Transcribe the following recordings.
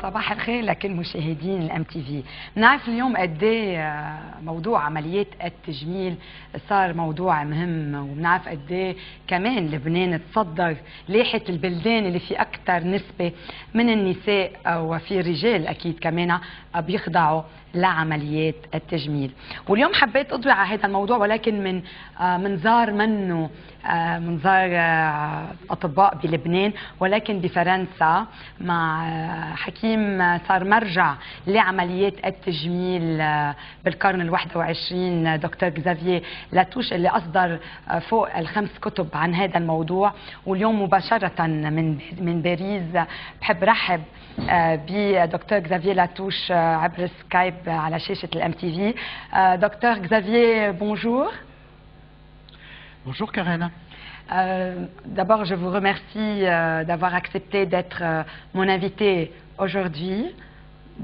صباح الخير لكل مشاهدين الام تي في. بنعرف اليوم قد ايه موضوع عمليات التجميل صار موضوع مهم، وبنعرف قد ايه كمان لبنان تصدر لائحه البلدان اللي في اكثر نسبه من النساء وفي رجال اكيد كمان بيخضعوا لعمليات التجميل. واليوم حبيت اضوي على هذا الموضوع ولكن من منظار منه منظار اطباء بلبنان ولكن بفرنسا، مع حكيم صار مرجع لعمليات التجميل بالقرن ال21 دكتور غزافييه لاتوش، اللي اصدر فوق ال5 كتب عن هذا الموضوع. واليوم مباشره من باريس بحب رحب بدكتور غزافييه لاتوش عبر سكايب على شاشه الام تي في. دكتور غزافييه bonjour. Bonjour Karen. D'abord, je vous remercie d'avoir accepté d'être mon invité aujourd'hui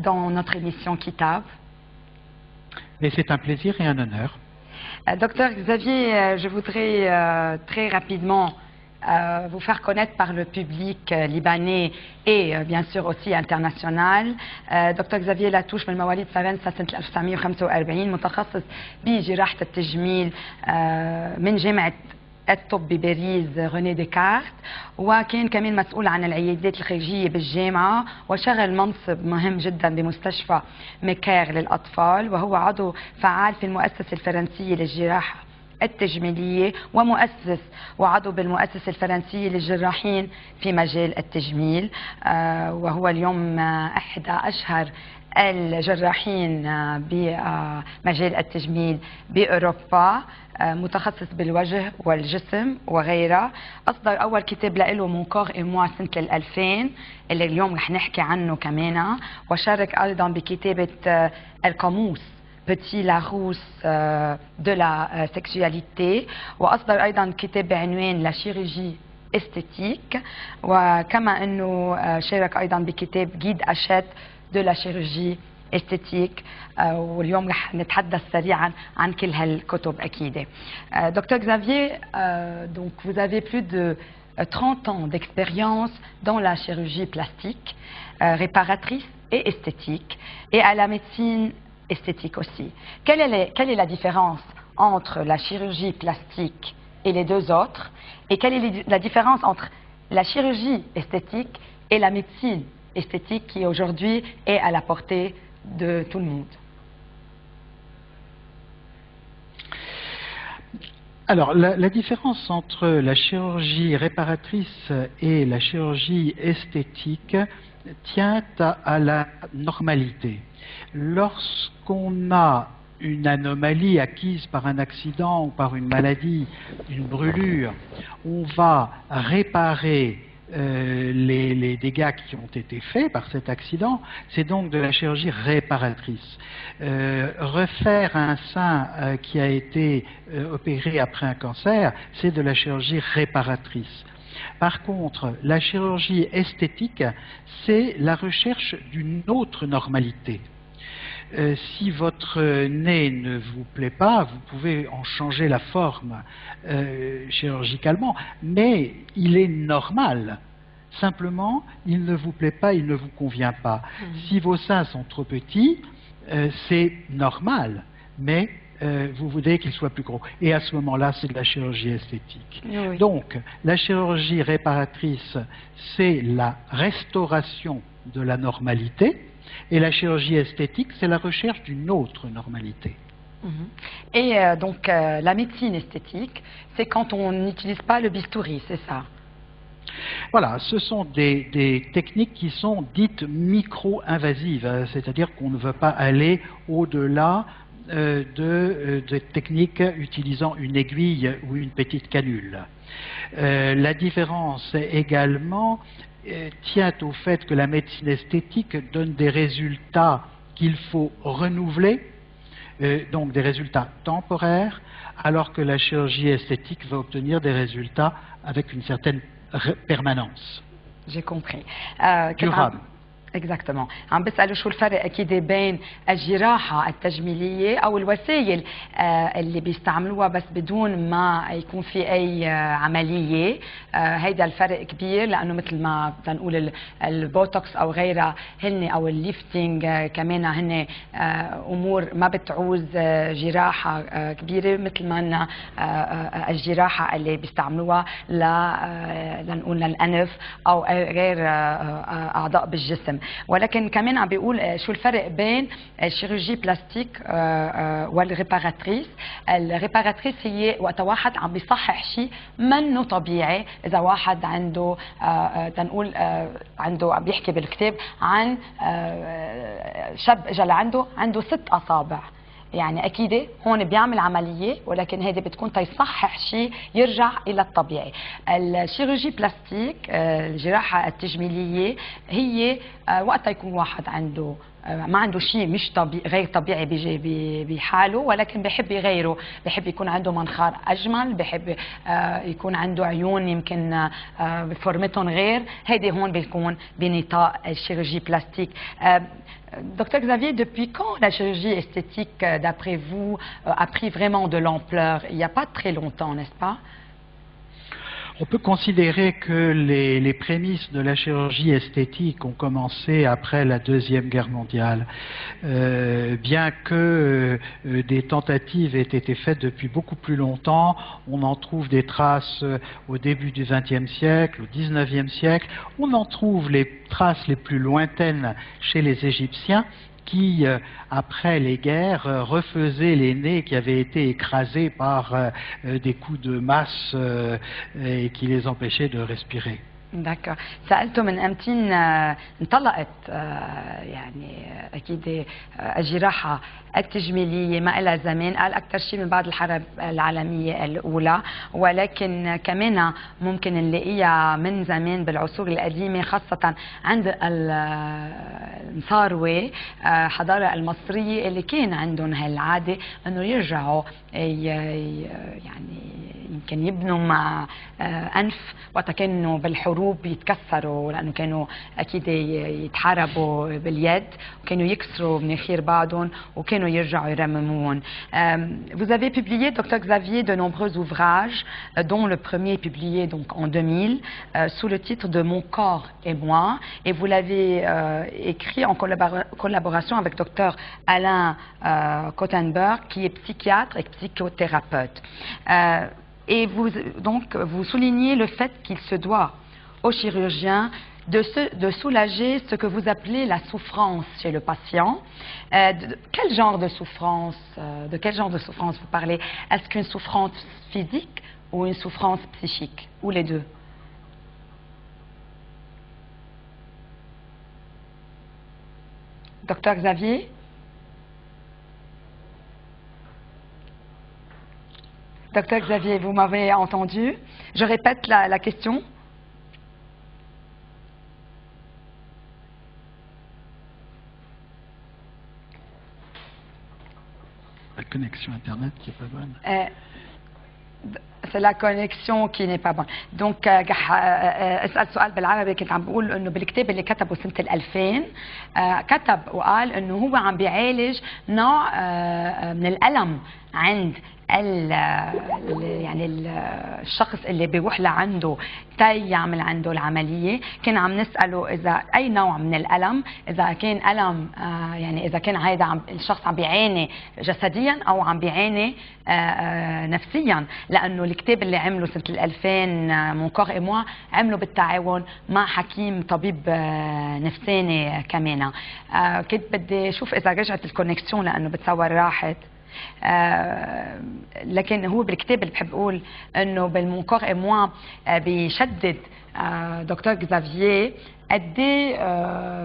dans notre émission Kitab. Et c'est un plaisir et un honneur. Docteur Xavier, je voudrais très rapidement vous faire connaître par le public libanais et bien sûr aussi international. دكتور غزافييه لاتوش من مواليد فرنسا سنة 1945، متخصص بجراحة التجميل من جامعة الطب بباريس ريني ديكارت، وكان كمان مسؤول عن العيادات الخارجية بالجامعة، وشغل منصب مهم جدا بمستشفى ميكير للأطفال، وهو عضو فعال في المؤسسة الفرنسية للجراحة التجميلية ومؤسس وعضو بالمؤسسة الفرنسية للجراحين في مجال التجميل، وهو اليوم أحد أشهر الجراحين بمجال التجميل بأوروبا، متخصص بالوجه والجسم وغيرها. أصدر أول كتاب له مون كور إي موا سنة 2000 اللي اليوم رح نحكي عنه كمان، وشارك أيضا بكتابة القاموس Petit Larousse de la sexualité، وأصدر أيضا كتاب بعنوان لا شيروجي استيتيك، وكما أنه شارك أيضا بكتاب جيد أشات de la chirurgie esthétique، واليوم رح نتحدث سريعا عن كل هالكتب أكيد. Docteur Xavier, donc vous avez plus de 30 ans d'expérience dans la chirurgie plastique, réparatrice et esthétique, et à la médecine esthétique aussi. Quelle est la différence entre la chirurgie plastique et les deux autres, et quelle est la différence entre la chirurgie esthétique et la médecine esthétique qui aujourd'hui est à la portée de tout le monde? Alors, la différence entre la chirurgie réparatrice et la chirurgie esthétique tient à la normalité. Lorsqu'on a une anomalie acquise par un accident ou par une maladie, une brûlure, on va réparer les dégâts qui ont été faits par cet accident. C'est donc de la chirurgie réparatrice. Refaire un sein qui a été opéré après un cancer, c'est de la chirurgie réparatrice. Par contre, la chirurgie esthétique, c'est la recherche d'une autre normalité. Si votre nez ne vous plaît pas, vous pouvez en changer la forme chirurgicalement, mais il est normal. Simplement, il ne vous plaît pas, il ne vous convient pas. Si vos seins sont trop petits, c'est normal, mais vous voudrez qu'ils soient plus gros. Et à ce moment-là, c'est de la chirurgie esthétique. Oui. Donc, la chirurgie réparatrice, c'est la restauration de la normalité, et la chirurgie esthétique, c'est la recherche d'une autre normalité. Et donc, la médecine esthétique, c'est quand on n'utilise pas le bistouri, c'est ça? Voilà, ce sont des techniques qui sont dites micro-invasives, c'est-à-dire qu'on ne veut pas aller au-delà de techniques utilisant une aiguille ou une petite canule. La différence également tient au fait que la médecine esthétique donne des résultats qu'il faut renouveler, donc des résultats temporaires, alors que la chirurgie esthétique va obtenir des résultats avec une certaine permanence. J'ai compris. durable. اكزاكتومون، عم بسألوا شو الفرق اكيد بين الجراحة التجميلية او الوسائل اللي بيستعملوها بس بدون ما يكون في اي عملية. هيدا الفرق كبير، لانه مثل ما بدنا نقول البوتوكس او غيرها هن او الليفتنج كمان هن امور ما بتعوز جراحة كبيرة مثل ما الجراحة اللي بيستعملوها لنقول للانف او غير اعضاء بالجسم. ولكن كمان عم بيقول شو الفرق بين الشيروجي بلاستيك والريباراتريس. الريباراتريس هي وقت واحد عم بيصحح شيء منه طبيعي. اذا واحد عنده تنقول عنده عم بيحكي بالكتاب عن شاب اجى عنده 6 اصابع، يعني اكيد هون بيعمل عمليه ولكن هيدي بتكون تيصحح شيء يرجع الى الطبيعي. الشيروجي بلاستيك الجراحه التجميليه هي وقت يكون واحد عنده ما عنده شيء مش طبيعي غير طبيعي بيجي بحاله، ولكن بحب يغيره، بحب يكون عنده منخار اجمل، بحب يكون عنده عيون يمكن فورمتهم غير، هيدي هون بيكون بنطاق الشيروجي بلاستيك. Docteur Xavier, depuis quand la chirurgie esthétique, d'après vous, a pris vraiment de l'ampleur? Il n'y a pas très longtemps, n'est-ce pas? On peut considérer que les prémices de la chirurgie esthétique ont commencé après la Deuxième Guerre mondiale. Bien que des tentatives aient été faites depuis beaucoup plus longtemps, on en trouve des traces au début du XXe siècle, au XIXe siècle, on en trouve les traces les plus lointaines chez les Égyptiens, qui, après les guerres, refaisaient les nez qui avaient été écrasés par des coups de masse et qui les empêchaient de respirer. دكتور، سألته من أمتين انطلقت يعني أكيد الجراحة التجميلية ما لها زمان، قال أكثر شيء من بعد الحرب العالمية الأولى، ولكن كمان ممكن نلاقيها من زمان بالعصور القديمة، خاصة عند المصاروة الحضارة المصرية اللي كان عندهم هالعادة إنه يرجعوا يعني يمكن يبنوا مع أنف وقت كانوا بالحروب يتكسروا، لأنه كانوا أكيد يتحاربوا باليد وكانوا يكسروا مناخير بعضهم وكانوا يرجعوا يرممون. Vous avez publié, Dr Xavier, de nombreux ouvrages, dont le premier publié donc en 2000 sous le titre de Mon corps et moi, et vous l'avez écrit en collaboration avec Dr Alain Kottenberg, qui est psychiatre et psychothérapeute. Et vous soulignez le fait qu'il se doit aux chirurgiens de soulager ce que vous appelez la souffrance chez le patient. De quel genre de souffrance vous parlez? Est-ce qu'une souffrance physique ou une souffrance psychique, ou les deux? Docteur Xavier? Docteur Xavier, vous m'avez entendu. Je répète la question. La connexion Internet qui n'est pas bonne. C'est la connexion qui n'est pas bonne. Donc اسال سؤال بالعربي. كنت عم بقول انه بالكتاب اللي كتبه سنه 2000 كتب وقال انه هو عم بيعالج نوع من الالم عند يعني الشخص اللي بيروح لعنده يعمل عنده العمليه. كان عم نساله اذا اي نوع من الالم، اذا كان الم يعني اذا كان هيدا الشخص عم بيعاني جسديا او عم بيعاني نفسيا، لانه الكتاب اللي عمله سنه 2000 مون كور اي موا عمله بالتعاون مع حكيم طبيب نفساني كمان. كنت بدي اشوف اذا رجعت الكونكسيون لانه بتصور راحت. لكن هو بالكتاب اللي بحب اقول انه بالمون كور اي موا بيشدد دكتور كزافييه قد ايه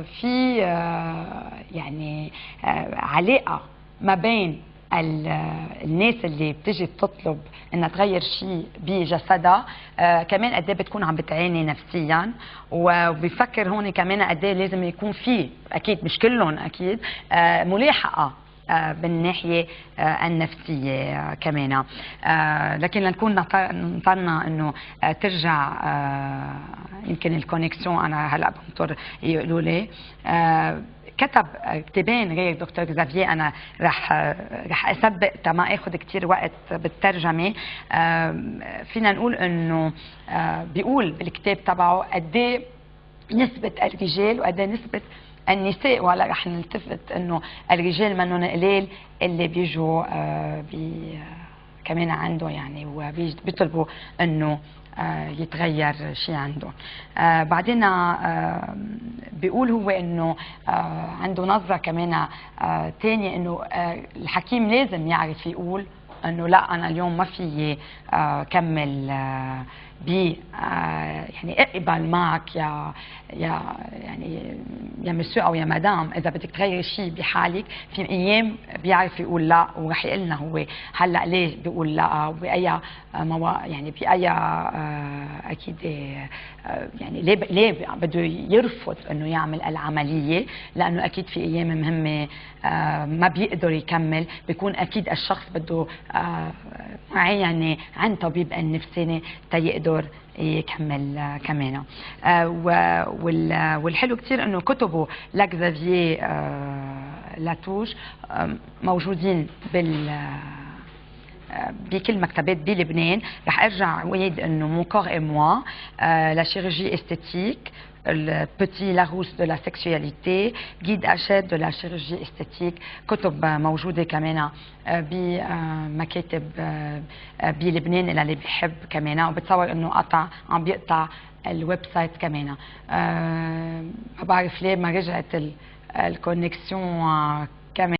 في يعني علاقه ما بين الناس اللي بتجي تطلب انها تغير شيء بجسدها، كمان قد ايه بتكون عم بتعاني نفسيا، وبيفكر هون كمان قد ايه لازم يكون في، اكيد مش كلهم اكيد، ملاحقه بالناحية النفسية كمان. لكن لنكون نطرنا انه ترجع يمكن الكونكسيون، انا هلا بنطر يقولوا لي كتب كتابين غير دكتور زافييه، انا رح اسبق تما اخذ كثير وقت بالترجمه. فينا نقول انه بيقول بالكتاب تبعه قد ايه نسبه الرجال وقد ايه نسبه النساء، وهلا رح نلتفت انه الرجال منهم قليل اللي بيجوا كمان عنده يعني وبيطلبوا انه يتغير شيء عندهم. بعدين بيقول هو انه عنده نظره كمان ثانيه، انه الحكيم لازم يعرف يقول انه لا انا اليوم ما في كمل يعني اقبل معك يا يعني يا مسيو او يا مدام، اذا بدك تغيري شيء بحالك في ايام بيعرف يقول لا، ورح يقول لنا هو هلا ليه بيقول لا وباي يعني باي اكيد يعني ليه بده يرفض انه يعمل العمليه، لانه اكيد في ايام مهمه ما بيقدر يكمل، بيكون اكيد الشخص بده معينه عند طبيب النفساني تيقدر يكمل كمان. والحلو كثير انه كتبه لاكزافييه لاتوش موجودين بكل مكتبات بلبنان. رح ارجع واعيد انه مون كور اي موا، لا شيرurgie esthétique، le petit Larousse de la sexualité، guide Hachette de la chirurgie esthétique. كتب موجودة كمان بمكاتب بلبنان اللي بيحب كمان، وبتصور انه عم بيقطع الويب سايت كمان. ما بعرف ليه ما رجعت الكونكسيون كمان.